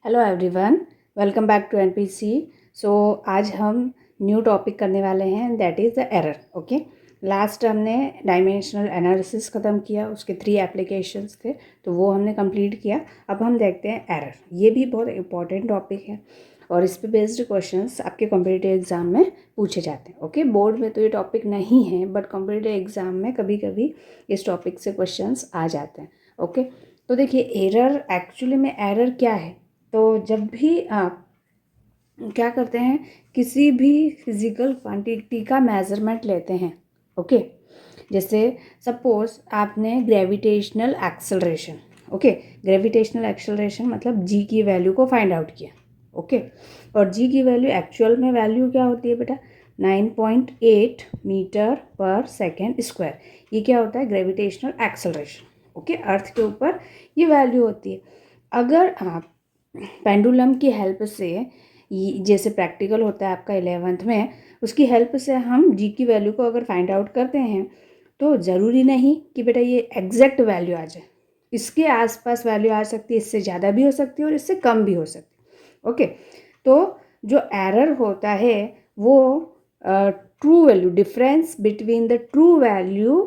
Hello everyone, welcome back to NPC. So आज हम new topic करने वाले हैं, that is the error. Okay, last हमने डायमेंशनल एनालिसिस ख़त्म किया, उसके 3 एप्लीकेशंस थे तो वो हमने कंप्लीट किया। अब हम देखते हैं एरर। ये भी बहुत इंपॉर्टेंट टॉपिक है और इस पे बेस्ड क्वेश्चंस आपके कॉम्पिटिटिव एग्ज़ाम में पूछे जाते हैं। ओके, बोर्ड में तो ये टॉपिक नहीं है बट कॉम्पिटिटिव एग्ज़ाम में कभी कभी इस टॉपिक से क्वेश्चंस आ जाते हैं। ओके, तो देखिए एरर, एक्चुअली में एरर क्या है। तो जब भी आप क्या करते हैं, किसी भी फिज़िकल क्वांटिटी का मेज़रमेंट लेते हैं, ओके, जैसे सपोज आपने gravitational acceleration, okay, gravitational acceleration मतलब जी की वैल्यू को फाइंड आउट किया, ओके, और जी की वैल्यू एक्चुअल में वैल्यू क्या होती है बेटा, 9.8 मीटर पर सेकेंड स्क्वायर। ये क्या होता है, ग्रेविटेशनल एक्सेलरेशन। ओके, अर्थ के ऊपर ये वैल्यू होती है। अगर आप पेंडुलम की हेल्प से, जैसे प्रैक्टिकल होता है आपका 11th में, उसकी हेल्प से हम जी की वैल्यू को अगर फाइंड आउट करते हैं तो ज़रूरी नहीं कि बेटा ये एग्जैक्ट वैल्यू आ जाए, इसके आसपास वैल्यू आ सकती है, इससे ज़्यादा भी हो सकती है और इससे कम भी हो सकती है। ओके, तो जो एरर होता है वो true value, difference between the true value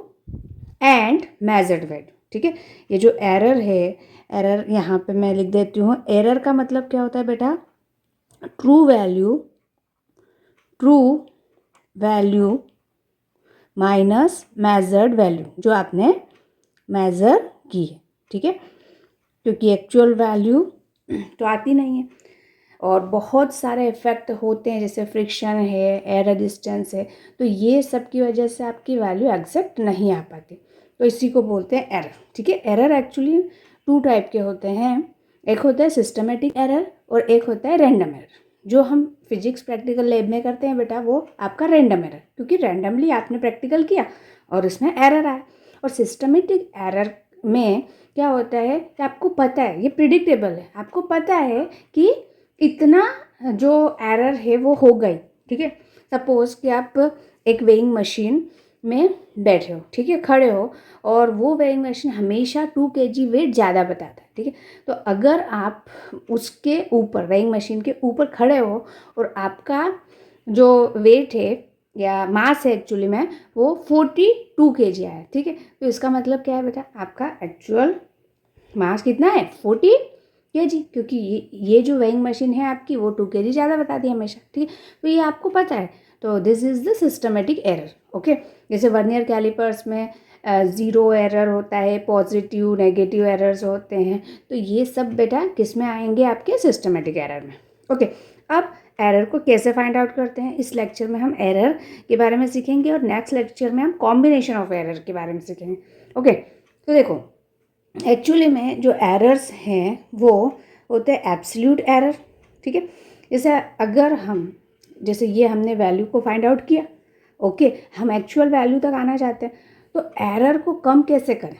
and measured value. ठीक है, ये जो एरर है, एरर यहाँ पे मैं लिख देती हूँ। एरर का मतलब क्या होता है बेटा, true value minus measured value, जो आपने मेज़र की है। ठीक है, क्योंकि एक्चुअल वैल्यू तो आती नहीं है और बहुत सारे इफ़ेक्ट होते हैं, जैसे फ्रिक्शन है, एयर रेजिस्टेंस है, तो ये सब की वजह से आपकी वैल्यू एग्जैक्ट नहीं आ पाती, तो इसी को बोलते हैं एरर। ठीक है, एरर एक्चुअली 2 टाइप के होते हैं। एक होता है सिस्टमेटिक एरर और एक होता है रैंडम एरर। जो हम फिजिक्स प्रैक्टिकल लैब में करते हैं बेटा, वो आपका रैंडम एरर, क्योंकि रैंडमली आपने प्रैक्टिकल किया और उसमें एरर आया। और सिस्टमेटिक एरर में क्या होता है कि आपको पता है, ये प्रिडिक्टेबल है, आपको पता है कि इतना जो एरर है वो हो गई। ठीक है, सपोज कि आप एक वेइंग मशीन में बैठे हो, ठीक है, खड़े हो, और वो वेइंग मशीन हमेशा 2 kg वेट ज़्यादा बताता है। ठीक है, तो अगर आप उसके ऊपर, वेइंग मशीन के ऊपर खड़े हो और आपका जो वेट है या मास है एक्चुअली में वो 42 kg आया, ठीक है, तो इसका मतलब क्या है बेटा, आपका एक्चुअल मास कितना है, 40 kg, क्योंकि ये जो वेइंग मशीन है आपकी वो 2 kg ज़्यादा बताती है हमेशा। ठीक है, तो ये आपको पता है, तो this is the systematic error. Okay, जैसे वर्नियर कैलिपर्स में ज़ीरो एरर होता है, पॉजिटिव नेगेटिव एरर्स होते हैं, तो ये सब बेटा किस में आएंगे, आपके सिस्टमेटिक एरर में। ओके, अब एरर को कैसे फाइंड आउट करते हैं, इस लेक्चर में हम एरर के बारे में सीखेंगे और नेक्स्ट लेक्चर में हम कॉम्बिनेशन ऑफ एरर के बारे में सीखेंगे। ओके, तो देखो एक्चुअली में जो एरर्स हैं वो होते हैं एब्सोल्यूट एरर। ठीक है, जैसे अगर हम, जैसे ये हमने वैल्यू को फाइंड आउट किया, ओके, हम एक्चुअल वैल्यू तक आना चाहते हैं, तो एरर को कम कैसे करें,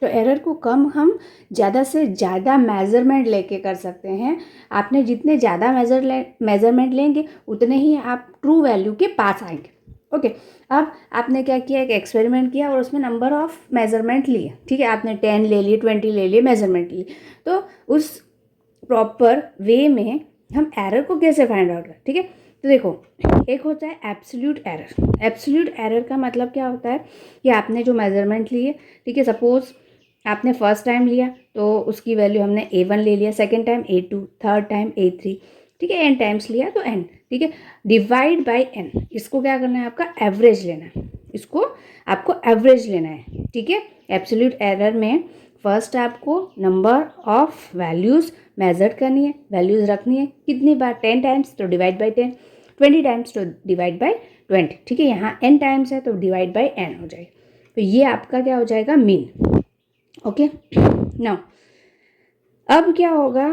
तो एरर को कम हम ज़्यादा से ज़्यादा मेज़रमेंट लेके कर सकते हैं। आपने जितने ज़्यादा मेज़रमेंट लेंगे उतने ही आप ट्रू वैल्यू के पास आएंगे। ओके, अब आपने क्या किया, एक एक्सपेरिमेंट किया और उसमें नंबर ऑफ मेज़रमेंट लिए। ठीक है, आपने 10 ले लिए, 20 ले लिए, मेज़रमेंट लिए, तो उस प्रॉपर वे में हम एरर को कैसे फाइंड आउट करें। ठीक है, तो देखो एक होता है एब्सोल्यूट एरर। एब्सोल्यूट एरर का मतलब क्या होता है कि आपने जो मेज़रमेंट लिए, ठीक है, सपोज आपने फर्स्ट टाइम लिया तो उसकी वैल्यू हमने A1 ले लिया, second time A2, third time A3, ठीक है, n टाइम्स लिया तो n, ठीक है, डिवाइड बाय n। इसको क्या करना है, आपका एवरेज लेना है, इसको आपको एवरेज लेना है। ठीक है, एब्सोल्यूट एरर में फर्स्ट आपको नंबर ऑफ वैल्यूज़ मेजर करनी है, वैल्यूज़ रखनी है, कितनी बार, 10 टाइम्स तो डिवाइड बाय 10, 20 टाइम्स तो डिवाइड बाय 20। ठीक है, यहाँ n टाइम्स है तो डिवाइड बाय n हो जाएगा, तो ये आपका क्या हो जाएगा, मीन। ओके, नाउ अब क्या होगा,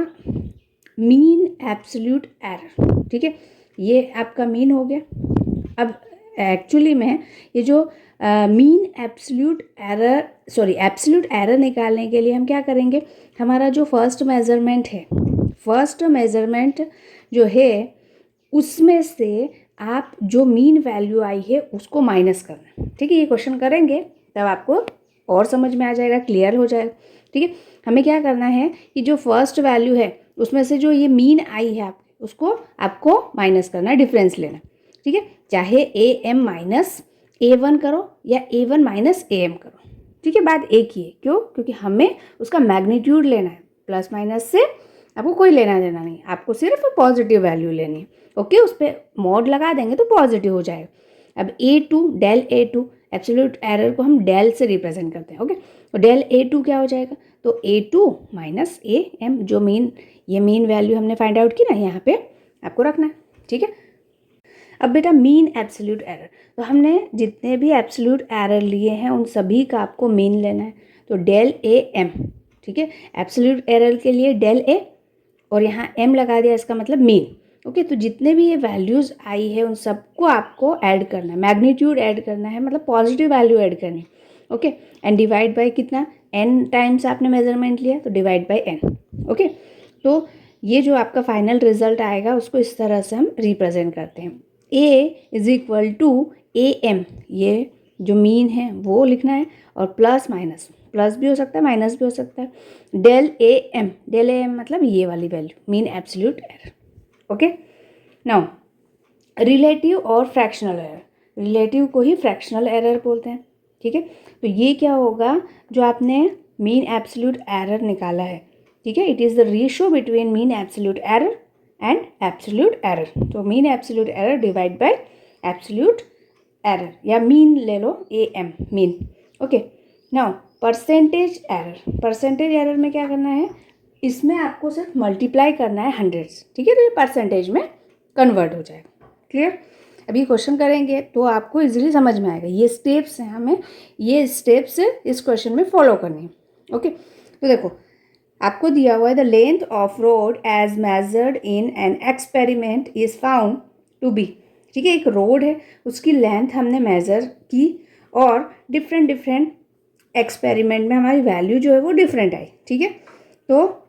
मीन एब्सोल्यूट एरर। ठीक है, ये आपका मीन हो गया। अब एक्चुअली में ये जो मीन एब्सोल्यूट एरर निकालने के लिए हम क्या करेंगे, हमारा जो फर्स्ट मेज़रमेंट है, फर्स्ट मेज़रमेंट जो है उसमें से आप जो मीन वैल्यू आई है उसको माइनस करना। ठीक है, ये क्वेश्चन करेंगे तब आपको और समझ में आ जाएगा, क्लियर हो जाएगा। ठीक है, हमें क्या करना है कि जो फर्स्ट वैल्यू है उसमें से जो ये मीन आई है उसको आपको माइनस करना है, डिफरेंस लेना, ठीक है। चाहे AM माइनस A1 करो या A1 माइनस AM करो, ठीक है, बात एक ही है। क्यों? क्योंकि हमें उसका मैग्नीट्यूड लेना है, प्लस माइनस से आपको कोई लेना देना नहीं, आपको सिर्फ पॉजिटिव वैल्यू लेनी है। ओके, उस पर मॉड लगा देंगे तो पॉजिटिव हो जाएगा। अब A2 del A2, absolute error को हम डेल से रिप्रेजेंट करते हैं। ओके, तो डेल A2 क्या हो जाएगा? तो A2 माइनस AM, जो ये मीन वैल्यू हमने फाइंड आउट की ना, यहाँ पे आपको रखना है, ठीक है। अब बेटा मीन एब्सोल्यूट एरर, तो हमने जितने भी एब्सोल्यूट एरर लिए हैं उन सभी का आपको मीन लेना है। तो डेल AM, ठीक है, एब्सोल्यूट एरर के लिए डेल A और यहाँ M लगा दिया, इसका मतलब मीन। ओके, तो जितने भी ये वैल्यूज़ आई है उन सबको आपको ऐड करना है, मैग्नीट्यूड ऐड करना है, मतलब पॉजिटिव वैल्यू ऐड करनी है। ओके, एंड डिवाइड बाय कितना, n टाइम्स आपने मेजरमेंट लिया तो डिवाइड बाय n। ओके, तो ये जो आपका फाइनल रिजल्ट आएगा उसको इस तरह से हम रिप्रेजेंट करते हैं। A is equal to AM, ये जो मीन है वो लिखना है, और प्लस माइनस, प्लस भी हो सकता है माइनस भी हो सकता है, डेल AM मतलब ये वाली value, mean absolute error. Okay, now relative और फ्रैक्शनल एरर, रिलेटिव को ही फ्रैक्शनल एरर बोलते हैं, ठीक है। तो ये क्या होगा, जो आपने मीन एब्सोल्यूट एरर निकाला है, ठीक है, it is the ratio between mean absolute error and absolute error. तो mean absolute error divide by absolute error, या मीन ले लो AM, mean. Okay, now percentage error, percentage error में क्या करना है, इसमें आपको सिर्फ मल्टीप्लाई करना है हंड्रेड्स, ठीक है, तो ये परसेंटेज में कन्वर्ट हो जाएगा। क्लियर? अभी क्वेश्चन करेंगे तो आपको इजीली समझ में आएगा। ये स्टेप्स हैं, हमें ये स्टेप्स इस क्वेश्चन में फॉलो करनी है। ओके, तो देखो आपको दिया हुआ है the length of road as measured in an experiment is found to be, ठीक है, एक रोड है उसकी लेंथ हमने मेजर की और डिफरेंट एक्सपेरिमेंट में हमारी वैल्यू जो है वो डिफरेंट आई, ठीक है। तो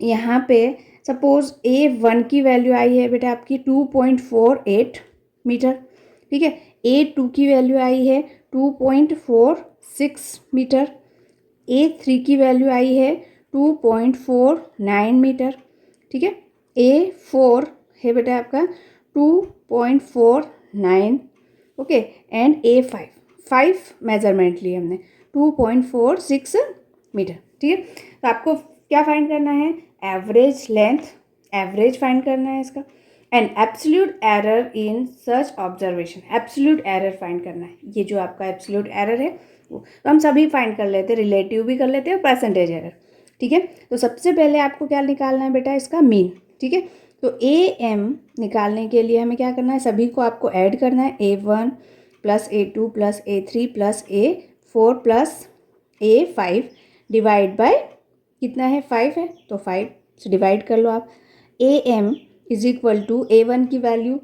यहाँ पे सपोज A1 की वैल्यू आई है बेटा आपकी 2.48 मीटर, ठीक है, A2 की वैल्यू आई है 2.46 मीटर, A3 की वैल्यू आई है 2.49 मीटर, ठीक है, A4 है बेटा आपका 2.49, ओके, एंड A5, 5 मेजरमेंट लिए हमने 2.46 मीटर, ठीक है। तो आपको क्या फाइंड करना है, एवरेज लेंथ, एवरेज फाइंड करना है इसका, and absolute error in such observation, absolute error find करना है। ये जो आपका एब्सोल्यूट एरर है वो तो हम सभी फाइंड कर लेते हैं, रिलेटिव भी कर लेते हैं और परसेंटेज एरर, ठीक है। तो सबसे पहले आपको क्या निकालना है बेटा, इसका मीन, ठीक है। तो AM निकालने के लिए हमें क्या करना है, सभी को आपको ऐड करना है, A1 plus A2 plus A3 plus A4 plus A5 divide by कितना है, 5 है, तो 5 से डिवाइड कर लो आप। AM is equal to A1 की वैल्यू,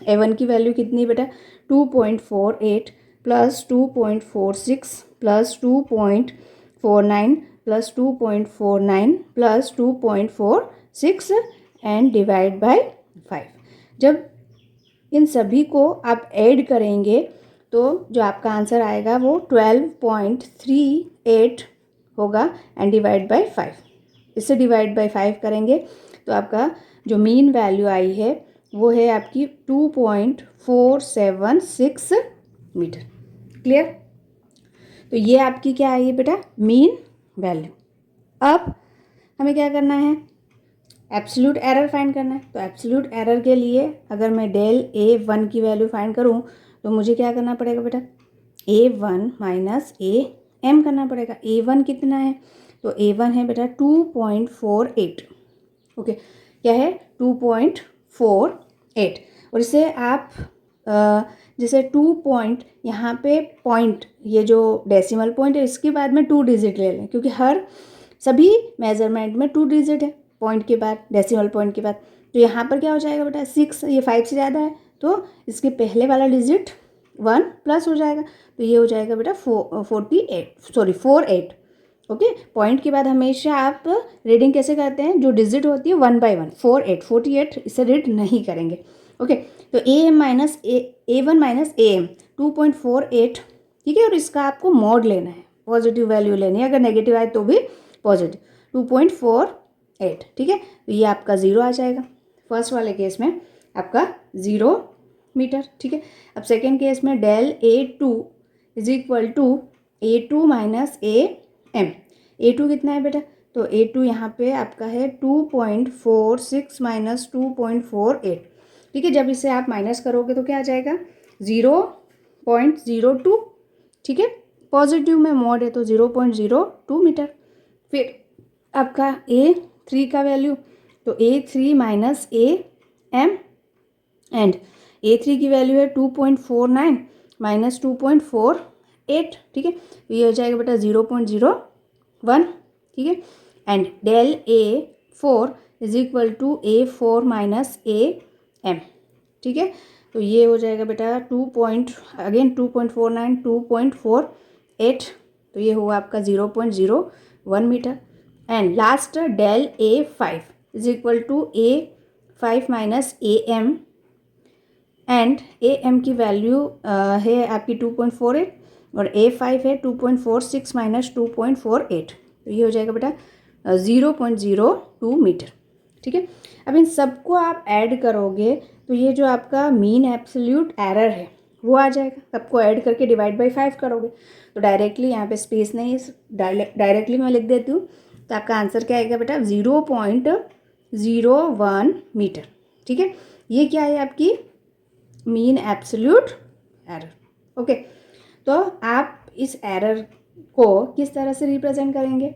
A1 की वैल्यू कितनी बेटा 2.48 plus 2.46 plus 2.49 plus 2.49 plus 2.46 and divide by 5। जब इन सभी को आप ऐड करेंगे तो जो आपका आंसर आएगा वो 12.38 होगा एंड डिवाइड बाय 5। इससे डिवाइड बाय 5 करेंगे तो आपका जो मीन वैल्यू आई है वो है आपकी 2.476 मीटर। क्लियर? तो ये आपकी क्या आई है बेटा, मीन वैल्यू। अब हमें क्या करना है, एब्सोल्यूट एरर फाइंड करना है। तो एब्सोल्यूट एरर के लिए अगर मैं डेल A1 की वैल्यू फाइंड करूं तो मुझे क्या करना पड़ेगा बेटा, A1 माइनस AM करना पड़ेगा। A1 कितना है, तो A1 है बेटा 2.48, ओके, क्या है 2.48। और इसे आप जैसे 2 पॉइंट यहाँ पे पॉइंट, ये जो डेसिमल पॉइंट है इसके बाद में 2 डिजिट ले लें, क्योंकि हर सभी मेजरमेंट में 2 डिजिट है पॉइंट के बाद, डेसिमल पॉइंट के बाद। तो यहाँ पर क्या हो जाएगा बेटा 6, ये 5 से ज़्यादा है तो इसके पहले वाला डिजिट 1 प्लस हो जाएगा, तो ये हो जाएगा बेटा 48। ओके, पॉइंट के बाद हमेशा आप रीडिंग कैसे करते हैं, जो डिजिट होती है 1 बाय 1, 48 इसे रीड नहीं करेंगे। ओके, तो AM minus A1 minus AM 2.48, ठीक है, और इसका आपको मॉड लेना है, पॉजिटिव वैल्यू लेनी है, अगर नेगेटिव आए तो भी पॉजिटिव। 2.48 8, ठीक है। तो ये आपका 0 आ जाएगा फर्स्ट वाले केस में, आपका 0 मीटर, ठीक है। अब सेकेंड केस में del A2 is equal to A2 minus AM। A2 कितना है बेटा, तो A2 यहाँ पे आपका है 2.46 माइनस 2.48, ठीक है। जब इसे आप माइनस करोगे तो क्या आ जाएगा 0.02, ठीक है। पॉजिटिव में मॉड है तो 0.02 मीटर। फिर आपका A3 का वैल्यू, तो A3 minus AM and A3 की वैल्यू है 2.49 माइनस 2.48, ठीक है। तो ये हो जाएगा बेटा 0.01, ठीक है। And del A4 is equal to A4 minus AM, ठीक है। तो ये हो जाएगा बेटा 2.49 2.48, तो ये हुआ आपका 0.01 metre. And last del A5 is equal to A5 minus AM and AM की वैल्यू है आपकी 2.48 और A5 है 2.46 माइनस 2.48, तो ये हो जाएगा बेटा 0.02 मीटर, ठीक है। अब इन सबको आप ऐड करोगे तो ये जो आपका मीन एब्सोल्यूट एरर है वो आ जाएगा। सबको ऐड करके डिवाइड बाई 5 करोगे तो डायरेक्टली यहाँ पे स्पेस नहीं है, डायरेक्टली मैं लिख देती हूँ। तो आपका आंसर क्या आएगा बेटा 0.01 मीटर, ठीक है। ये क्या है आपकी मीन एब्सोल्यूट एरर, ओके। तो आप इस एरर को किस तरह से रिप्रेजेंट करेंगे,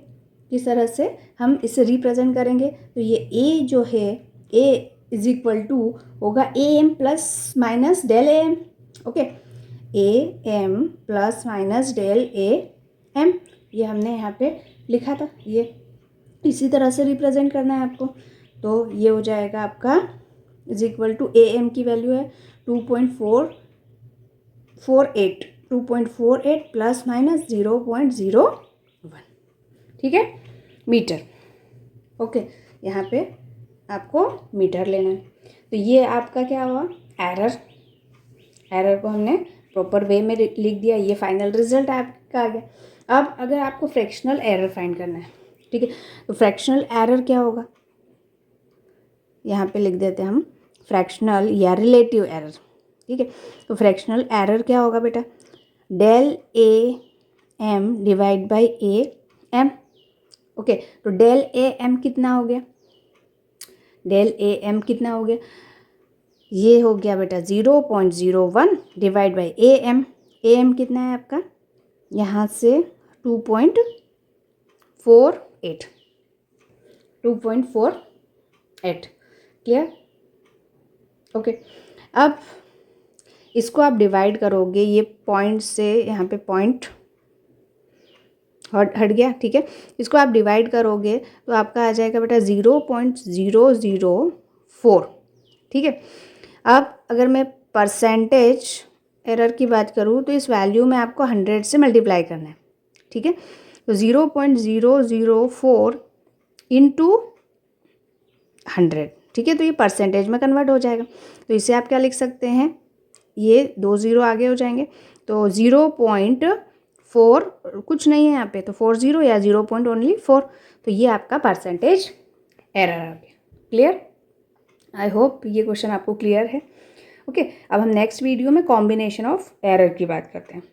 किस तरह से हम इसे रिप्रेजेंट करेंगे, तो ये A जो है A इज इक्वल टू होगा AM plus minus del AM, okay. AM plus minus del AM, ये हमने यहाँ पे लिखा था, ये इसी तरह से रिप्रेजेंट करना है आपको। तो ये हो जाएगा आपका इज इक्वल टू AM की वैल्यू है 2.48 प्लस माइनस 0.01, ठीक है, मीटर, ओके। यहाँ पे आपको मीटर लेना है। तो ये आपका क्या हुआ एरर को हमने प्रॉपर वे में लिख दिया, ये फाइनल रिजल्ट आपका आ गया। अब अगर आपको फ्रैक्शनल एरर फाइंड करना है, ठीक है, तो फ्रैक्शनल एरर क्या होगा, यहाँ पे लिख देते हैं हम फ्रैक्शनल या रिलेटिव एरर, ठीक है। तो फ्रैक्शनल एरर क्या होगा बेटा, del AM divide by AM, okay. तो डेल AM कितना हो गया, डेल AM कितना हो गया, ये हो गया बेटा 0.01 डिवाइड बाई AM कितना है आपका, यहाँ से 2.48, क्लियर, ओके। अब इसको आप डिवाइड करोगे, ये पॉइंट से यहाँ पे पॉइंट हट गया, ठीक है। इसको आप डिवाइड करोगे तो आपका आ जाएगा बेटा 0.004, ठीक है। अब अगर मैं परसेंटेज एरर की बात करूँ तो इस वैल्यू में आपको 100 से मल्टीप्लाई करना है, ठीक है। तो 0.004 इंटू 100, ठीक है। तो ये परसेंटेज में कन्वर्ट हो जाएगा। तो इसे आप क्या लिख सकते हैं, ये 2 0 आगे हो जाएंगे, तो 0.4 कुछ नहीं है यहाँ पे, तो 40 या 0.4, तो ये आपका परसेंटेज एरर आ गया, क्लियर। आई होप ये क्वेश्चन आपको क्लियर है, ओके। अब हम नेक्स्ट वीडियो में कॉम्बिनेशन ऑफ एरर की बात करते हैं।